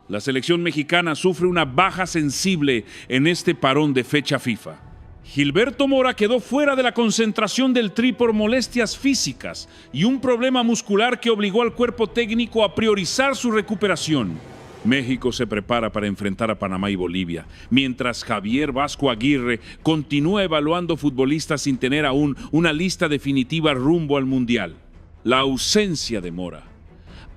La selección mexicana sufre una baja sensible en este parón de fecha FIFA. Gilberto Mora quedó fuera de la concentración del Tri por molestias físicas y un problema muscular que obligó al cuerpo técnico a priorizar su recuperación. México se prepara para enfrentar a Panamá y Bolivia, mientras Javier Vasco Aguirre continúa evaluando futbolistas sin tener aún una lista definitiva rumbo al Mundial. La ausencia de Mora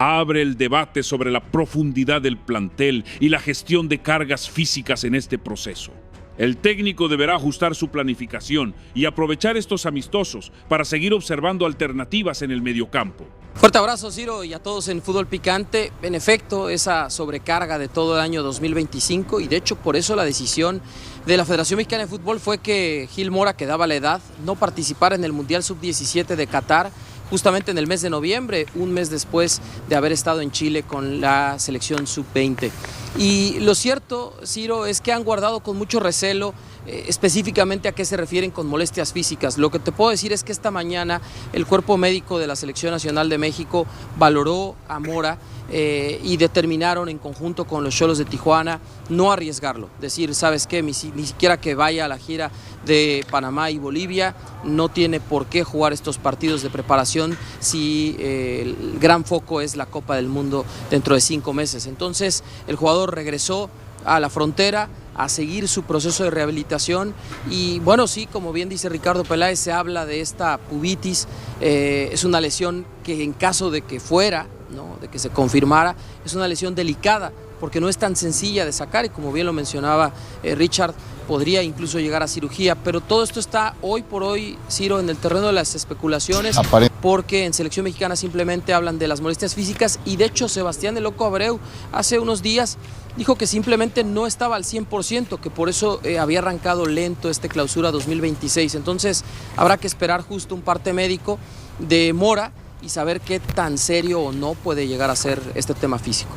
abre el debate sobre la profundidad del plantel y la gestión de cargas físicas en este proceso. El técnico deberá ajustar su planificación y aprovechar estos amistosos para seguir observando alternativas en el mediocampo. Fuerte abrazo, Ciro, y a todos en Fútbol Picante. En efecto, esa sobrecarga de todo el año 2025, y de hecho por eso la decisión de la Federación Mexicana de Fútbol fue que Gil Mora, que daba la edad, no participara en el Mundial Sub-17 de Qatar, justamente en el mes de noviembre, un mes después de haber estado en Chile con la selección Sub-20. Y lo cierto, Ciro, es que han guardado con mucho recelo específicamente a qué se refieren con molestias físicas. Lo que te puedo decir es que esta mañana el cuerpo médico de la Selección Nacional de México valoró a Mora y determinaron en conjunto con los Xolos de Tijuana no arriesgarlo, decir, ¿sabes qué? Ni siquiera que vaya a la gira de Panamá y Bolivia, no tiene por qué jugar estos partidos de preparación si el gran foco es la Copa del Mundo dentro de 5 meses. Entonces el jugador regresó a la frontera a seguir su proceso de rehabilitación y bueno, sí, como bien dice Ricardo Peláez, se habla de esta pubitis, es una lesión que en caso de que fuera, ¿no?, de que se confirmara, es una lesión delicada porque no es tan sencilla de sacar y como bien lo mencionaba Richard, podría incluso llegar a cirugía, pero todo esto está hoy por hoy, Ciro, en el terreno de las especulaciones, porque en selección mexicana simplemente hablan de las molestias físicas y de hecho Sebastián el Loco Abreu hace unos días dijo que simplemente no estaba al 100%, que por eso había arrancado lento este clausura 2026, entonces habrá que esperar justo un parte médico de Mora y saber qué tan serio o no puede llegar a ser este tema físico.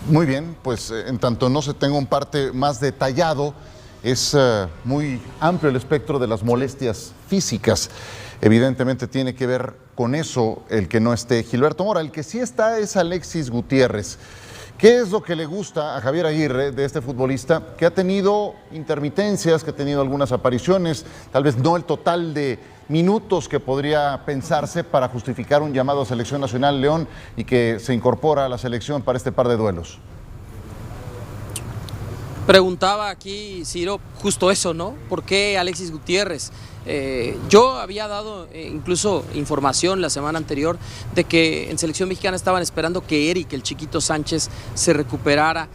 Muy bien, pues en tanto no se tenga un parte más detallado, es muy amplio el espectro de las molestias físicas. Evidentemente tiene que ver con eso el que no esté Gilberto Mora. El que sí está es Alexis Gutiérrez. ¿Qué es lo que le gusta a Javier Aguirre de este futbolista que ha tenido intermitencias, que ha tenido algunas apariciones, tal vez no el total de minutos que podría pensarse para justificar un llamado a Selección Nacional León y que se incorpora a la selección para este par de duelos? Preguntaba aquí, Ciro, justo eso, ¿no? ¿Por qué Alexis Gutiérrez? Yo había dado incluso información la semana anterior de que en selección mexicana estaban esperando que Eric, el chiquito Sánchez, se recuperara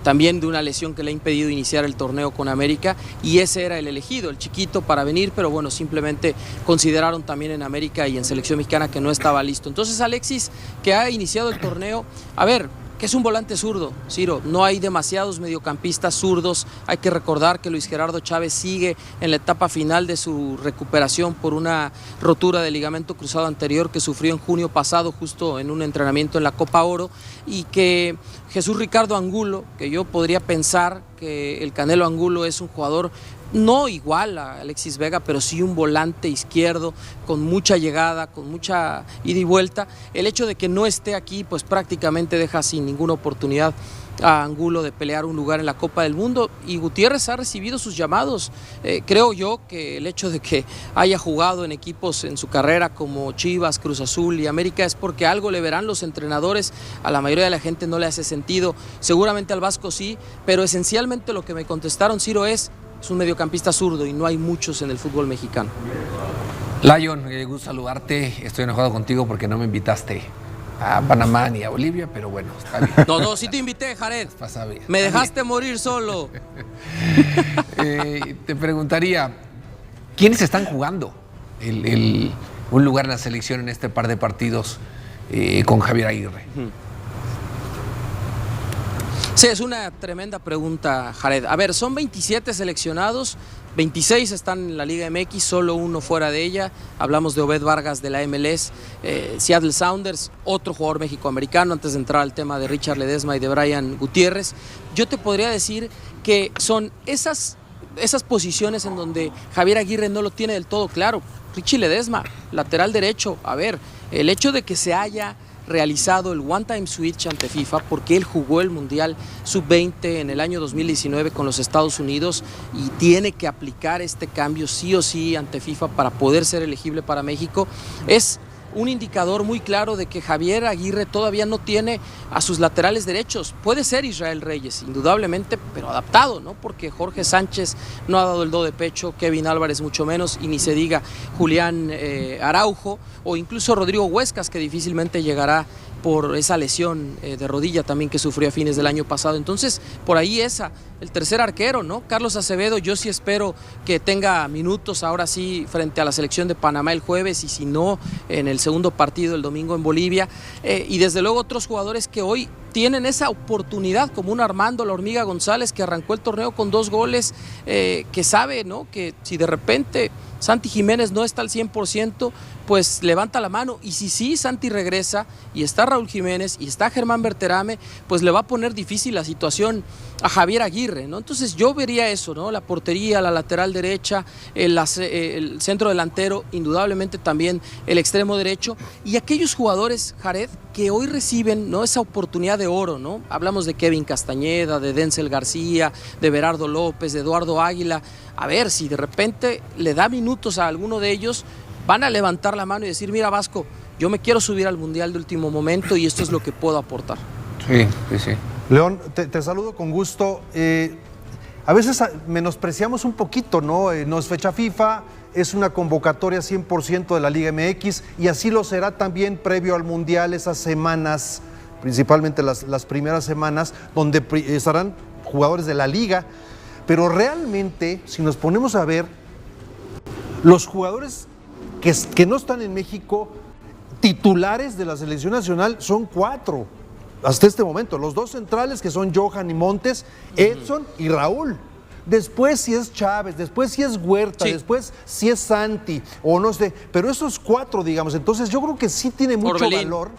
también de una lesión que le ha impedido iniciar el torneo con América y ese era el elegido, el chiquito para venir, pero bueno, simplemente consideraron también en América y en selección mexicana que no estaba listo. Entonces Alexis, que ha iniciado el torneo, a ver, que es un volante zurdo, Ciro, no hay demasiados mediocampistas zurdos, hay que recordar que Luis Gerardo Chávez sigue en la etapa final de su recuperación por una rotura de ligamento cruzado anterior que sufrió en junio pasado justo en un entrenamiento en la Copa Oro y que Jesús Ricardo Angulo, que yo podría pensar que el Canelo Angulo es un jugador no igual a Alexis Vega, pero sí un volante izquierdo con mucha llegada, con mucha ida y vuelta. El hecho de que no esté aquí, pues prácticamente deja sin ninguna oportunidad a Angulo de pelear un lugar en la Copa del Mundo y Gutiérrez ha recibido sus llamados. Creo yo que el hecho de que haya jugado en equipos en su carrera como Chivas, Cruz Azul y América es porque algo le verán los entrenadores, a la mayoría de la gente no le hace sentido, seguramente al Vasco sí, pero esencialmente lo que me contestaron, Ciro, es un mediocampista zurdo y no hay muchos en el fútbol mexicano. Lion, gusto saludarte. Estoy enojado contigo porque no me invitaste a Panamá ni a Bolivia, pero bueno, está bien. No, sí te invité, Jared. Pasa bien. Me dejaste morir solo. Te preguntaría, ¿quiénes están jugando un lugar en la selección en este par de partidos con Javier Aguirre? Sí, es una tremenda pregunta, Jared. A ver, son 27 seleccionados, 26 están en la Liga MX, solo uno fuera de ella. Hablamos de Obed Vargas de la MLS, Seattle Sounders, otro jugador mexicoamericano, antes de entrar al tema de Richard Ledesma y de Brian Gutiérrez. Yo te podría decir que son esas posiciones en donde Javier Aguirre no lo tiene del todo claro. Richie Ledesma, lateral derecho, a ver, el hecho de que se haya realizado el one-time switch ante FIFA, porque él jugó el Mundial Sub-20 en el año 2019 con los Estados Unidos y tiene que aplicar este cambio sí o sí ante FIFA para poder ser elegible para México, es un indicador muy claro de que Javier Aguirre todavía no tiene a sus laterales derechos. Puede ser Israel Reyes, indudablemente, pero adaptado, ¿no? Porque Jorge Sánchez no ha dado el do de pecho, Kevin Álvarez mucho menos, y ni se diga Julián Araujo o incluso Rodrigo Huescas, que difícilmente llegará por esa lesión de rodilla también que sufrió a fines del año pasado. Entonces, por ahí el tercer arquero, ¿no? Carlos Acevedo, yo sí espero que tenga minutos ahora sí frente a la selección de Panamá el jueves, y si no, en el segundo partido el domingo en Bolivia. Y desde luego otros jugadores que hoy tienen esa oportunidad, como un Armando La Hormiga González, que arrancó el torneo con 2 goles, que sabe, ¿no?, que si de repente Santi Jiménez no está al 100%, pues levanta la mano, y si sí Santi regresa y está Raúl Jiménez y está Germán Berterame, pues le va a poner difícil la situación a Javier Aguirre, ¿no? Entonces yo vería eso, ¿no? La portería, la lateral derecha, el centro delantero, indudablemente también el extremo derecho, y aquellos jugadores, Jared, que hoy reciben, ¿no?, esa oportunidad de oro, ¿no? Hablamos de Kevin Castañeda, de Denzel García, de Berardo López, de Eduardo Águila. A ver, si de repente le da minutos a alguno de ellos, van a levantar la mano y decir, mira, Vasco, yo me quiero subir al Mundial de último momento y esto es lo que puedo aportar. Sí, sí, sí. León, te saludo con gusto. A veces menospreciamos un poquito, ¿no? No es fecha FIFA, es una convocatoria 100% de la Liga MX, y así lo será también previo al Mundial, esas semanas, principalmente las primeras semanas, donde estarán jugadores de la Liga. Pero realmente, si nos ponemos a ver, los jugadores que no están en México, titulares de la selección nacional, son 4 hasta este momento. Los 2 centrales, que son Johan y Montes, Edson y Raúl. Después si es Chávez, después si es Huerta, sí, después si es Santi, o no sé, pero esos 4, digamos. Entonces yo creo que sí tiene mucho Orbelín. valor.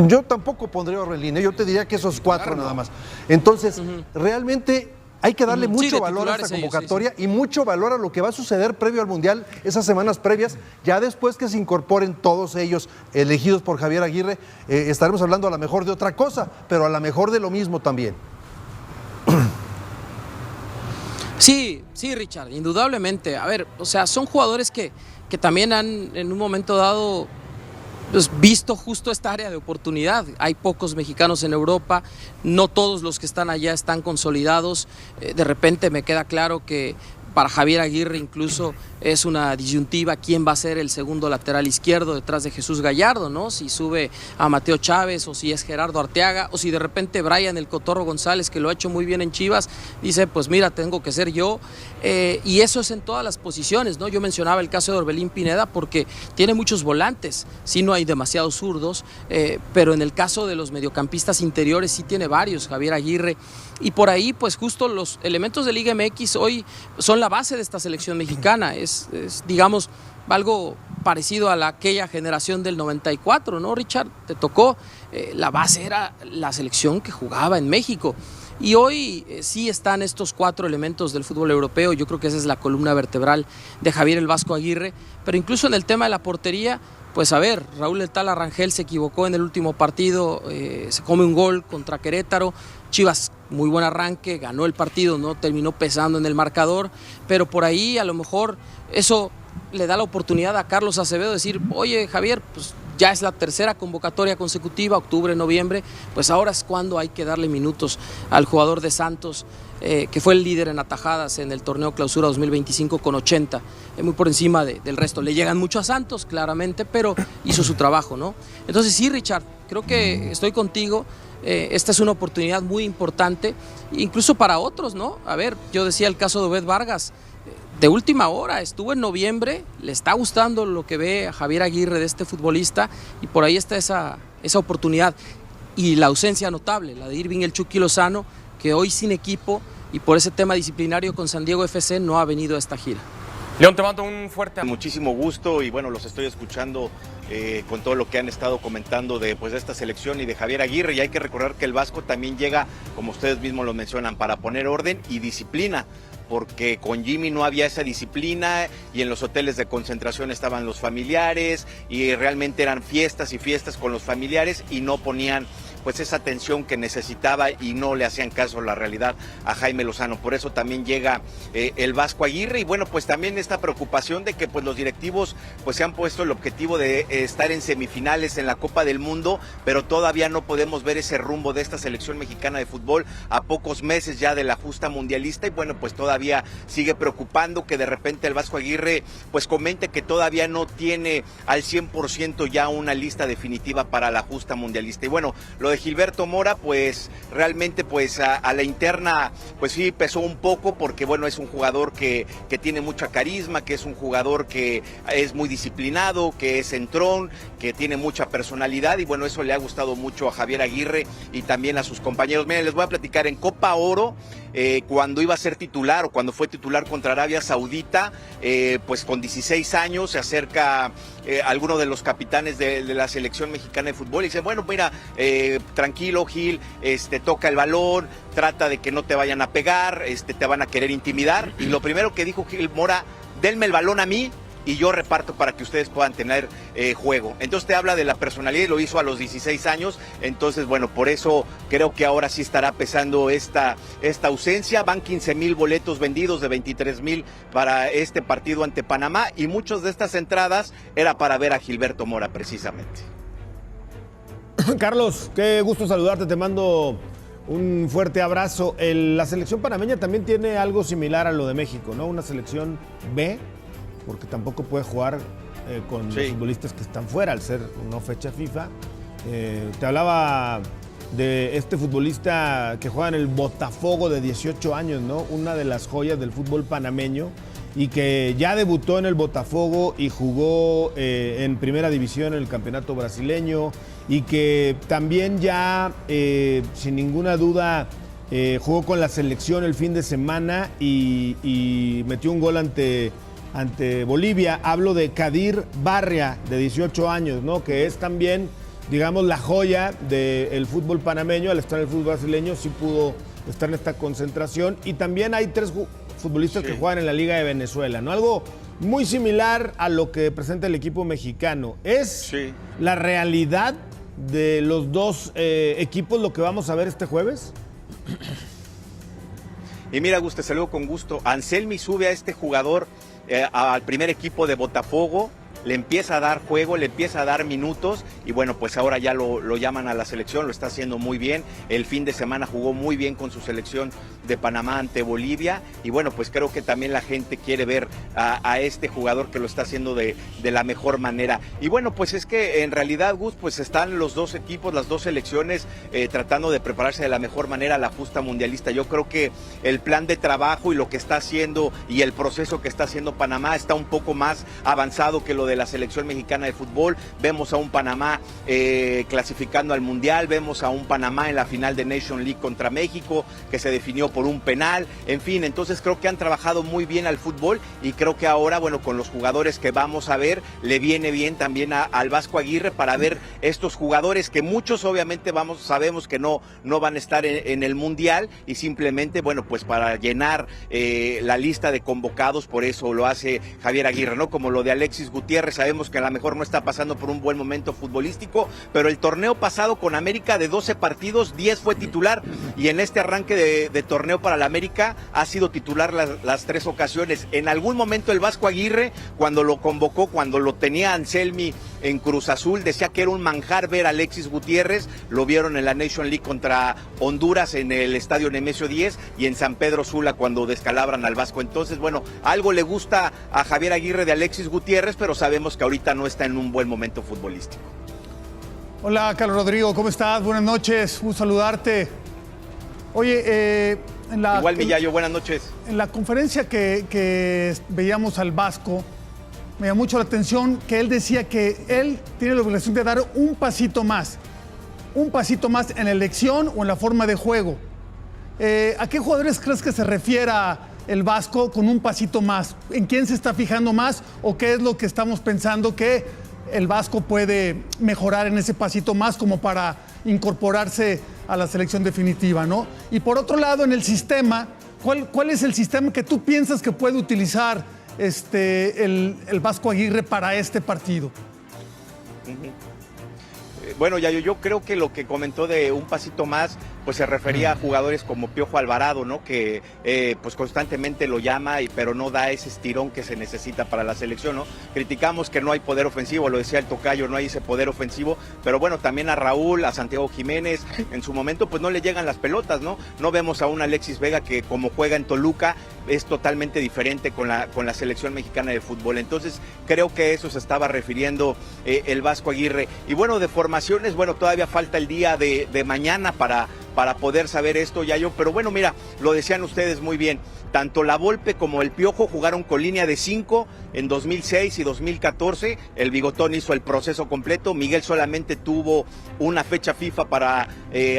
Yo tampoco pondría a Orbelín, yo te diría que esos 4 nada más. Entonces, realmente hay que darle mucho valor a esta convocatoria, sí. Y mucho valor a lo que va a suceder previo al Mundial, esas semanas previas. Ya después que se incorporen todos ellos elegidos por Javier Aguirre, estaremos hablando a lo mejor de otra cosa, pero a lo mejor de lo mismo también. Sí, Richard, indudablemente. A ver, o sea, son jugadores que también han en un momento dado pues visto justo esta área de oportunidad. Hay pocos mexicanos en Europa, no todos los que están allá están consolidados. De repente me queda claro que para Javier Aguirre incluso es una disyuntiva quién va a ser el segundo lateral izquierdo detrás de Jesús Gallardo, ¿no? Si sube a Mateo Chávez, o si es Gerardo Arteaga, o si de repente Brian el Cotorro González, que lo ha hecho muy bien en Chivas, dice, pues mira, tengo que ser yo. Y eso es en todas las posiciones, ¿no? Yo mencionaba el caso de Orbelín Pineda porque tiene muchos volantes, sí, no hay demasiados zurdos, pero en el caso de los mediocampistas interiores sí tiene varios, Javier Aguirre. Y por ahí, pues justo los elementos de Liga MX hoy son la base de esta selección mexicana. Es digamos, algo parecido a aquella generación del 94, ¿no, Richard? Te tocó, la base era la selección que jugaba en México. Y hoy sí están estos 4 elementos del fútbol europeo. Yo creo que esa es la columna vertebral de Javier el Vasco Aguirre. Pero incluso en el tema de la portería, pues a ver, Raúl El Tala Rangel se equivocó en el último partido, se come un gol contra Querétaro. Chivas, muy buen arranque, ganó el partido, no terminó pesando en el marcador, pero por ahí a lo mejor eso le da la oportunidad a Carlos Acevedo de decir, oye Javier, pues ya es la tercera convocatoria consecutiva, octubre, noviembre, pues ahora es cuando hay que darle minutos al jugador de Santos, que fue el líder en atajadas en el torneo Clausura 2025 con 80, muy por encima del resto. Le llegan mucho a Santos, claramente, pero hizo su trabajo, ¿no? Entonces sí, Richard, creo que estoy contigo. Esta es una oportunidad muy importante, incluso para otros, ¿no? A ver, yo decía el caso de Obed Vargas, de última hora, estuvo en noviembre, le está gustando lo que ve a Javier Aguirre de este futbolista, y por ahí está esa oportunidad. Y la ausencia notable, la de Irving el Chucky Lozano, que hoy sin equipo y por ese tema disciplinario con San Diego FC no ha venido a esta gira. León, te mando un fuerte abrazo. Muchísimo gusto, y bueno, los estoy escuchando con todo lo que han estado comentando de esta selección y de Javier Aguirre, y hay que recordar que el Vasco también llega, como ustedes mismos lo mencionan, para poner orden y disciplina porque con Jimmy no había esa disciplina y en los hoteles de concentración estaban los familiares y realmente eran fiestas y fiestas con los familiares y no ponían pues esa atención que necesitaba y no le hacían caso a la realidad a Jaime Lozano. Por eso también llega el Vasco Aguirre y bueno, pues también esta preocupación de que pues los directivos pues se han puesto el objetivo de estar en semifinales en la Copa del Mundo, pero todavía no podemos ver ese rumbo de esta selección mexicana de fútbol a pocos meses ya de la justa mundialista y bueno, pues todavía sigue preocupando que de repente el Vasco Aguirre pues comente que todavía no tiene al 100% ya una lista definitiva para la justa mundialista. Y bueno, lo de Gilberto Mora pues realmente pues a la interna pues sí pesó un poco porque bueno, es un jugador que tiene mucha carisma, que es un jugador que es muy disciplinado, que es entrón, que tiene mucha personalidad y bueno, eso le ha gustado mucho a Javier Aguirre y también a sus compañeros. Miren, les voy a platicar, en Copa Oro, cuando iba a ser titular o cuando fue titular contra Arabia Saudita, pues con 16 años se acerca alguno de los capitanes de la selección mexicana de fútbol y dice, bueno, mira, tranquilo Gil, toca el balón, trata de que no te vayan a pegar, te van a querer intimidar y lo primero que dijo Gil Mora, denme el balón a mí y yo reparto para que ustedes puedan tener juego. Entonces te habla de la personalidad y lo hizo a los 16 años, entonces bueno, por eso creo que ahora sí estará pesando esta ausencia. Van 15,000 boletos vendidos de 23,000 para este partido ante Panamá y muchas de estas entradas era para ver a Gilberto Mora precisamente. Carlos, qué gusto saludarte, te mando un fuerte abrazo. La selección panameña también tiene algo similar a lo de México, ¿no? Una selección B, porque tampoco puede jugar con los futbolistas que están fuera al ser no fecha FIFA. Te hablaba de este futbolista que juega en el Botafogo de 18 años, ¿no? Una de las joyas del fútbol panameño y que ya debutó en el Botafogo y jugó en primera división en el campeonato brasileño y que también ya, sin ninguna duda, jugó con la selección el fin de semana y metió un gol ante Bolivia. Hablo de Kadir Barria, de 18 años, ¿no? Que es también, digamos, la joya del fútbol panameño. Al estar en el fútbol brasileño sí pudo estar en esta concentración. Y también hay 3 futbolistas que juegan en la Liga de Venezuela, ¿no? Algo muy similar a lo que presenta el equipo mexicano. ¿Es la realidad de los dos equipos lo que vamos a ver este jueves? Y mira, Gus, te saludo con gusto. Anselmi sube a este jugador al primer equipo de Botafogo, le empieza a dar juego, le empieza a dar minutos y bueno, pues ahora ya lo llaman a la selección, lo está haciendo muy bien. El fin de semana jugó muy bien con su selección de Panamá ante Bolivia y bueno, pues creo que también la gente quiere ver a este jugador que lo está haciendo de la mejor manera. Y bueno, pues es que en realidad, Gus, pues están los dos equipos, las dos selecciones tratando de prepararse de la mejor manera a la justa mundialista. Yo creo que el plan de trabajo y lo que está haciendo y el proceso que está haciendo Panamá está un poco más avanzado que lo de la selección mexicana de fútbol. Vemos a un Panamá clasificando al Mundial, vemos a un Panamá en la final de Nation League contra México, que se definió por un penal, en fin, entonces creo que han trabajado muy bien al fútbol y creo que ahora, bueno, con los jugadores que vamos a ver, le viene bien también al Vasco Aguirre para ver estos jugadores que muchos obviamente sabemos que no van a estar en el Mundial y simplemente, bueno, pues para llenar la lista de convocados, por eso lo hace Javier Aguirre, ¿no? Como lo de Alexis Gutiérrez, sabemos que a lo mejor no está pasando por un buen momento futbolístico, pero el torneo pasado con América de 12 partidos, 10 fue titular y en este arranque de torneo para la América ha sido titular las 3 ocasiones. En algún momento el Vasco Aguirre, cuando lo convocó, cuando lo tenía Anselmi en Cruz Azul, decía que era un manjar ver a Alexis Gutiérrez, lo vieron en la Nation League contra Honduras en el estadio Nemesio 10 y en San Pedro Sula cuando descalabran al Vasco. Entonces, bueno, algo le gusta a Javier Aguirre de Alexis Gutiérrez, pero sabemos que ahorita no está en un buen momento futbolístico. Hola, Carlos Rodrigo, ¿cómo estás? Buenas noches, un saludarte. Oye, igual Millayo, buenas noches. En la conferencia que veíamos al Vasco, me llamó mucho la atención que él decía que él tiene la obligación de dar un pasito más en la elección o en la forma de juego. ¿A qué jugadores crees que se refiera el Vasco con un pasito más? ¿En quién se está fijando más o qué es lo que estamos pensando que el Vasco puede mejorar en ese pasito más como para incorporarse a la selección definitiva, ¿no? Y por otro lado, en el sistema, ¿Cuál es el sistema que tú piensas que puede utilizar el Vasco Aguirre para este partido? Bueno, Yayo, yo creo que lo que comentó de un pasito más, pues se refería a jugadores como Piojo Alvarado, ¿no? Que pues constantemente lo llama, pero no da ese estirón que se necesita para la selección, ¿no? Criticamos que no hay poder ofensivo, lo decía el tocayo, no hay ese poder ofensivo, pero bueno, también a Raúl, a Santiago Jiménez, en su momento pues no le llegan las pelotas, ¿no? No vemos a un Alexis Vega que como juega en Toluca es totalmente diferente con la selección mexicana de fútbol. Entonces creo que eso se estaba refiriendo el Vasco Aguirre. Y bueno, de formaciones, bueno, todavía falta el día de mañana para poder saber esto, Yayo, pero bueno, mira, lo decían ustedes muy bien, tanto la Volpe como el Piojo jugaron con línea de 5 en 2006 y 2014, el Bigotón hizo el proceso completo, Miguel solamente tuvo una fecha FIFA para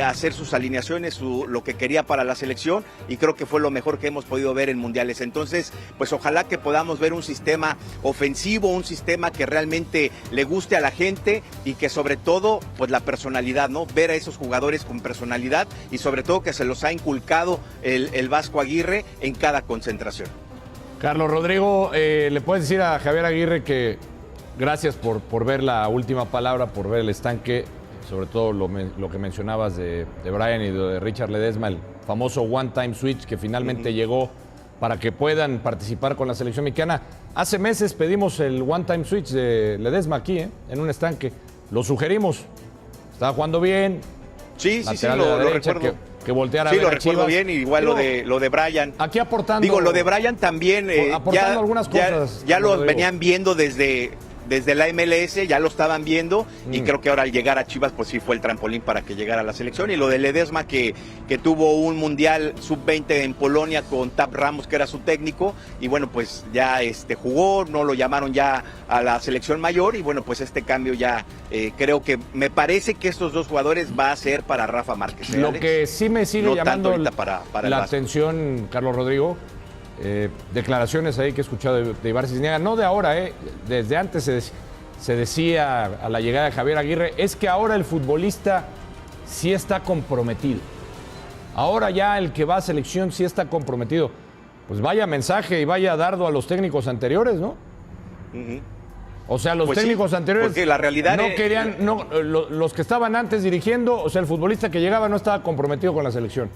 hacer sus alineaciones, lo que quería para la selección, y creo que fue lo mejor que hemos podido ver en mundiales. Entonces, pues ojalá que podamos ver un sistema ofensivo, un sistema que realmente le guste a la gente y que sobre todo, pues la personalidad, ¿no? Ver a esos jugadores con personalidad y sobre todo que se los ha inculcado el Vasco Aguirre en cada concentración. Carlos Rodrigo, ¿le puedes decir a Javier Aguirre que gracias por ver la última palabra, por ver el estanque, sobre todo lo que mencionabas de Brian y de Richard Ledesma, el famoso one-time switch que finalmente llegó para que puedan participar con la selección mexicana? Hace meses pedimos el one-time switch de Ledesma aquí, en un estanque. Lo sugerimos. Estaba jugando bien. Sí, lo recuerdo. Que volteara sí, a ver lo recuerdo Chivas. bien, igual lo de Brian. Aquí aportando. Digo, lo de Brian también. Aportando algunas cosas. Ya lo venían viendo desde la MLS, ya lo estaban viendo y creo que ahora al llegar a Chivas pues sí fue el trampolín para que llegara a la selección. Y lo de Ledesma que tuvo un mundial sub-20 en Polonia con Tap Ramos, que era su técnico, y bueno, pues ya jugó, no lo llamaron ya a la selección mayor y bueno, pues este cambio ya creo que me parece que estos dos jugadores va a ser para Rafa Márquez. Lo Alex, que sí me sigue llamando para la atención, Carlos Rodrigo, declaraciones ahí que he escuchado de Ibar Cisniega, no de ahora, desde antes se decía a la llegada de Javier Aguirre, es que ahora el futbolista sí está comprometido. Ahora ya el que va a selección sí está comprometido. Pues vaya mensaje y vaya dardo a los técnicos anteriores, ¿no? O sea, los técnicos anteriores porque la realidad no querían, los que estaban antes dirigiendo, o sea, el futbolista que llegaba no estaba comprometido con la selección.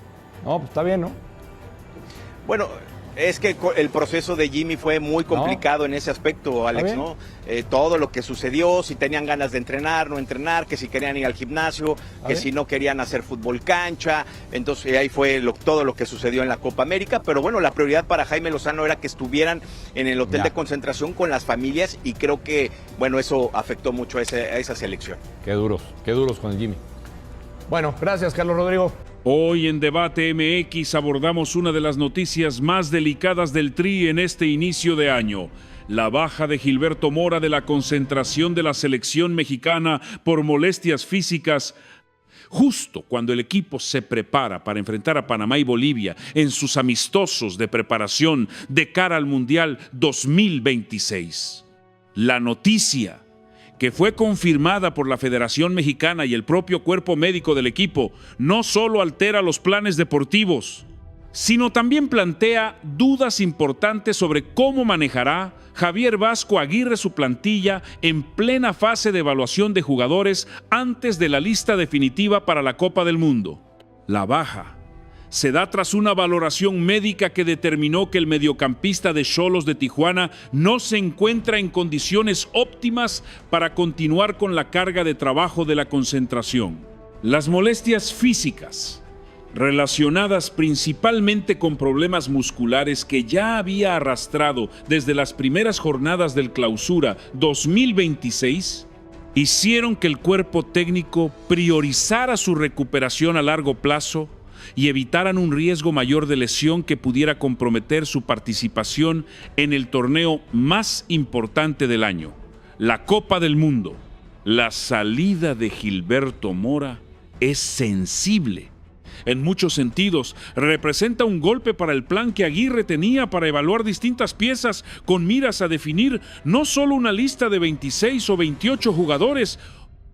No, pues está bien, ¿no? Bueno, es que el proceso de Jimmy fue muy complicado en ese aspecto, Alex, ¿no? Todo lo que sucedió, si tenían ganas de entrenar, no entrenar, que si querían ir al gimnasio, que si no querían hacer fútbol cancha, entonces ahí fue todo lo que sucedió en la Copa América, pero bueno, la prioridad para Jaime Lozano era que estuvieran en el hotel de concentración con las familias y creo que, bueno, eso afectó mucho a esa selección. Qué duros con el Jimmy. Bueno, gracias, Carlos Rodrigo. Hoy en Debate MX abordamos una de las noticias más delicadas del Tri en este inicio de año: la baja de Gilberto Mora de la concentración de la selección mexicana por molestias físicas, justo cuando el equipo se prepara para enfrentar a Panamá y Bolivia en sus amistosos de preparación de cara al Mundial 2026. La noticia, que fue confirmada por la Federación Mexicana y el propio cuerpo médico del equipo, no solo altera los planes deportivos, sino también plantea dudas importantes sobre cómo manejará Javier Vasco Aguirre su plantilla en plena fase de evaluación de jugadores antes de la lista definitiva para la Copa del Mundo. La baja se da tras una valoración médica que determinó que el mediocampista de Xolos de Tijuana no se encuentra en condiciones óptimas para continuar con la carga de trabajo de la concentración. Las molestias físicas, relacionadas principalmente con problemas musculares que ya había arrastrado desde las primeras jornadas del Clausura 2026, hicieron que el cuerpo técnico priorizara su recuperación a largo plazo y evitaran un riesgo mayor de lesión que pudiera comprometer su participación en el torneo más importante del año, la Copa del Mundo. La salida de Gilberto Mora es sensible. En muchos sentidos, representa un golpe para el plan que Aguirre tenía para evaluar distintas piezas con miras a definir no solo una lista de 26 o 28 jugadores,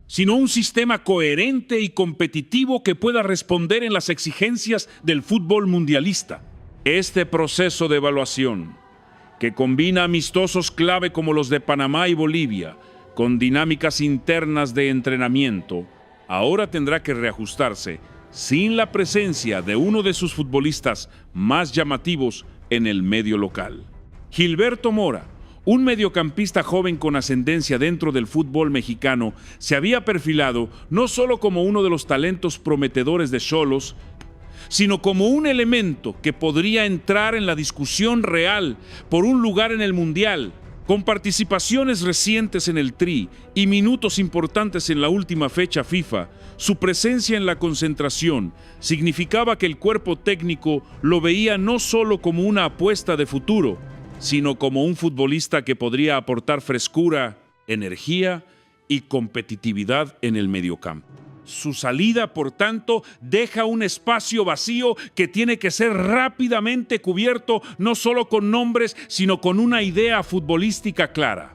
sino un sistema coherente y competitivo que pueda responder en las exigencias del fútbol mundialista. Este proceso de evaluación, que combina amistosos clave como los de Panamá y Bolivia, con dinámicas internas de entrenamiento, ahora tendrá que reajustarse sin la presencia de uno de sus futbolistas más llamativos en el medio local. Gilberto Mora, un mediocampista joven con ascendencia dentro del fútbol mexicano, se había perfilado no solo como uno de los talentos prometedores de Xolos, sino como un elemento que podría entrar en la discusión real por un lugar en el Mundial. Con participaciones recientes en el Tri y minutos importantes en la última fecha FIFA, su presencia en la concentración significaba que el cuerpo técnico lo veía no solo como una apuesta de futuro, sino como un futbolista que podría aportar frescura, energía y competitividad en el mediocampo. Su salida, por tanto, deja un espacio vacío que tiene que ser rápidamente cubierto, no solo con nombres, sino con una idea futbolística clara.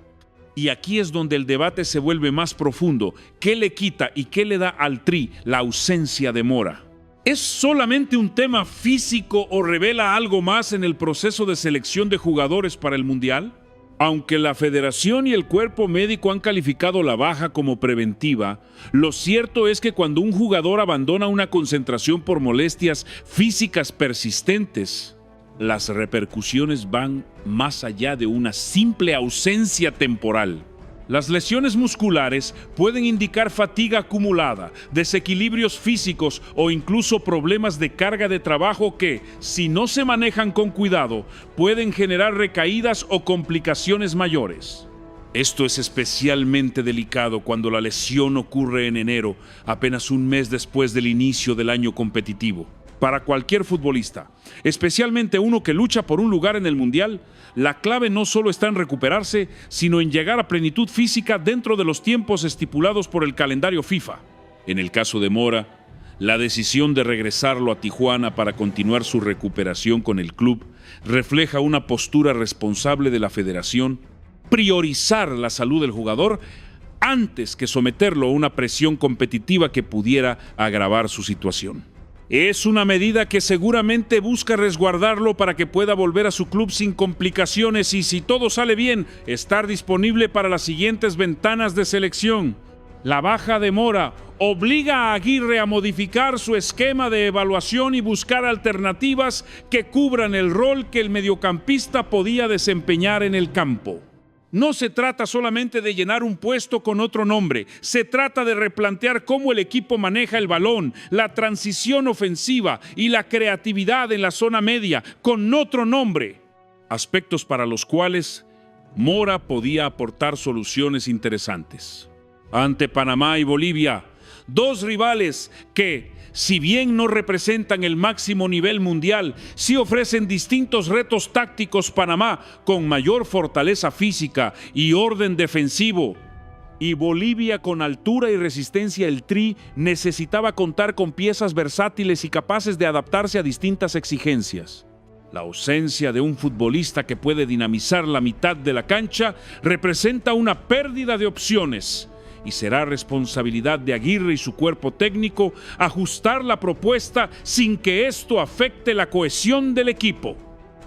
Y aquí es donde el debate se vuelve más profundo. ¿Qué le quita y qué le da al Tri la ausencia de Mora? ¿Es solamente un tema físico o revela algo más en el proceso de selección de jugadores para el Mundial? Aunque la Federación y el cuerpo médico han calificado la baja como preventiva, lo cierto es que cuando un jugador abandona una concentración por molestias físicas persistentes, las repercusiones van más allá de una simple ausencia temporal. Las lesiones musculares pueden indicar fatiga acumulada, desequilibrios físicos o incluso problemas de carga de trabajo que, si no se manejan con cuidado, pueden generar recaídas o complicaciones mayores. Esto es especialmente delicado cuando la lesión ocurre en enero, apenas un mes después del inicio del año competitivo. Para cualquier futbolista, especialmente uno que lucha por un lugar en el Mundial, la clave no solo está en recuperarse, sino en llegar a plenitud física dentro de los tiempos estipulados por el calendario FIFA. En el caso de Mora, la decisión de regresarlo a Tijuana para continuar su recuperación con el club refleja una postura responsable de la federación, priorizar la salud del jugador antes que someterlo a una presión competitiva que pudiera agravar su situación. Es una medida que seguramente busca resguardarlo para que pueda volver a su club sin complicaciones y, si todo sale bien, estar disponible para las siguientes ventanas de selección. La baja de Mora obliga a Aguirre a modificar su esquema de evaluación y buscar alternativas que cubran el rol que el mediocampista podía desempeñar en el campo. No se trata solamente de llenar un puesto con otro nombre, se trata de replantear cómo el equipo maneja el balón, la transición ofensiva y la creatividad en la zona media con otro nombre. Aspectos para los cuales Mora podía aportar soluciones interesantes. Ante Panamá y Bolivia, dos rivales que, si bien no representan el máximo nivel mundial, sí ofrecen distintos retos tácticos. Panamá con mayor fortaleza física y orden defensivo, y Bolivia con altura y resistencia. El Tri necesitaba contar con piezas versátiles y capaces de adaptarse a distintas exigencias. La ausencia de un futbolista que puede dinamizar la mitad de la cancha representa una pérdida de opciones, y será responsabilidad de Aguirre y su cuerpo técnico ajustar la propuesta sin que esto afecte la cohesión del equipo.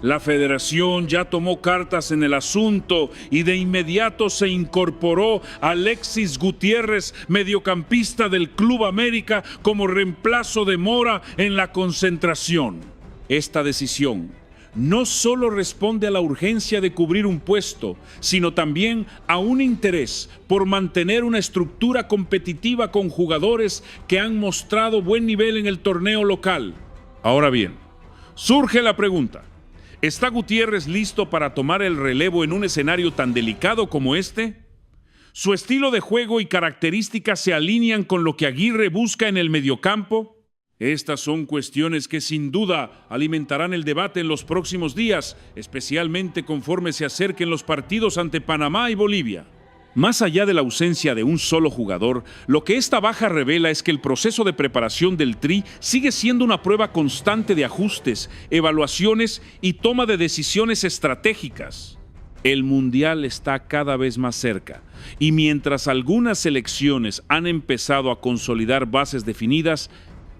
La federación ya tomó cartas en el asunto y de inmediato se incorporó a Alexis Gutiérrez, mediocampista del Club América, como reemplazo de Mora en la concentración. Esta decisión no solo responde a la urgencia de cubrir un puesto, sino también a un interés por mantener una estructura competitiva con jugadores que han mostrado buen nivel en el torneo local. Ahora bien, surge la pregunta: ¿está Gutiérrez listo para tomar el relevo en un escenario tan delicado como este? ¿Su estilo de juego y características se alinean con lo que Aguirre busca en el mediocampo? Estas son cuestiones que sin duda alimentarán el debate en los próximos días, especialmente conforme se acerquen los partidos ante Panamá y Bolivia. Más allá de la ausencia de un solo jugador, lo que esta baja revela es que el proceso de preparación del Tri sigue siendo una prueba constante de ajustes, evaluaciones y toma de decisiones estratégicas. El Mundial está cada vez más cerca, y mientras algunas selecciones han empezado a consolidar bases definidas,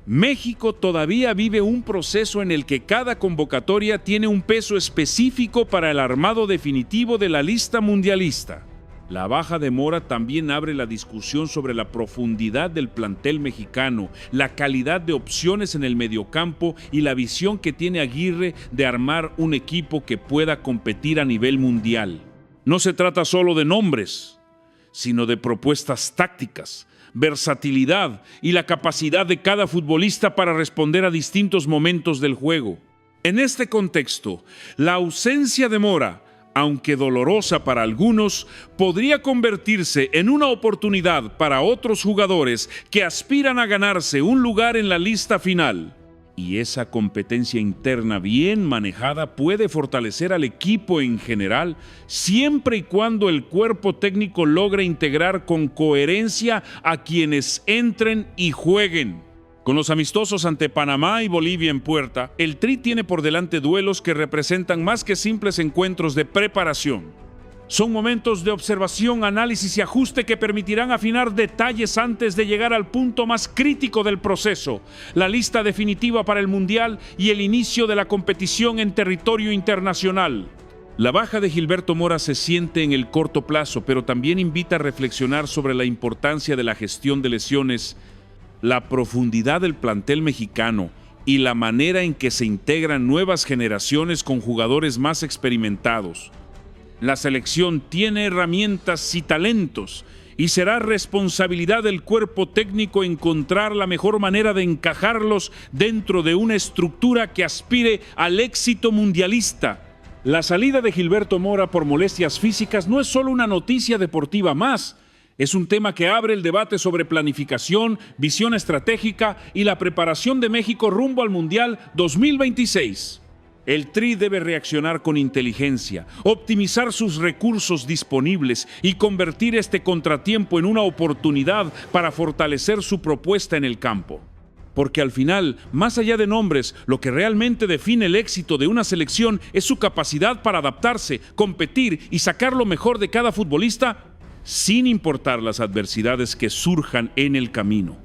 México todavía vive un proceso en el que cada convocatoria tiene un peso específico para el armado definitivo de la lista mundialista. La baja de Mora también abre la discusión sobre la profundidad del plantel mexicano, la calidad de opciones en el mediocampo y la visión que tiene Aguirre de armar un equipo que pueda competir a nivel mundial. No se trata solo de nombres, sino de propuestas tácticas, versatilidad y la capacidad de cada futbolista para responder a distintos momentos del juego. En este contexto, la ausencia de Mora, aunque dolorosa para algunos, podría convertirse en una oportunidad para otros jugadores que aspiran a ganarse un lugar en la lista final. Y esa competencia interna bien manejada puede fortalecer al equipo en general, siempre y cuando el cuerpo técnico logre integrar con coherencia a quienes entren y jueguen. Con los amistosos ante Panamá y Bolivia en puerta, el Tri tiene por delante duelos que representan más que simples encuentros de preparación. Son momentos de observación, análisis y ajuste que permitirán afinar detalles antes de llegar al punto más crítico del proceso, la lista definitiva para el Mundial y el inicio de la competición en territorio internacional. La baja de Gilberto Mora se siente en el corto plazo, pero también invita a reflexionar sobre la importancia de la gestión de lesiones, la profundidad del plantel mexicano y la manera en que se integran nuevas generaciones con jugadores más experimentados. La selección tiene herramientas y talentos y será responsabilidad del cuerpo técnico encontrar la mejor manera de encajarlos dentro de una estructura que aspire al éxito mundialista. La salida de Gilberto Mora por molestias físicas no es solo una noticia deportiva más. Es un tema que abre el debate sobre planificación, visión estratégica y la preparación de México rumbo al Mundial 2026. El Tri debe reaccionar con inteligencia, optimizar sus recursos disponibles y convertir este contratiempo en una oportunidad para fortalecer su propuesta en el campo. Porque al final, más allá de nombres, lo que realmente define el éxito de una selección es su capacidad para adaptarse, competir y sacar lo mejor de cada futbolista, sin importar las adversidades que surjan en el camino.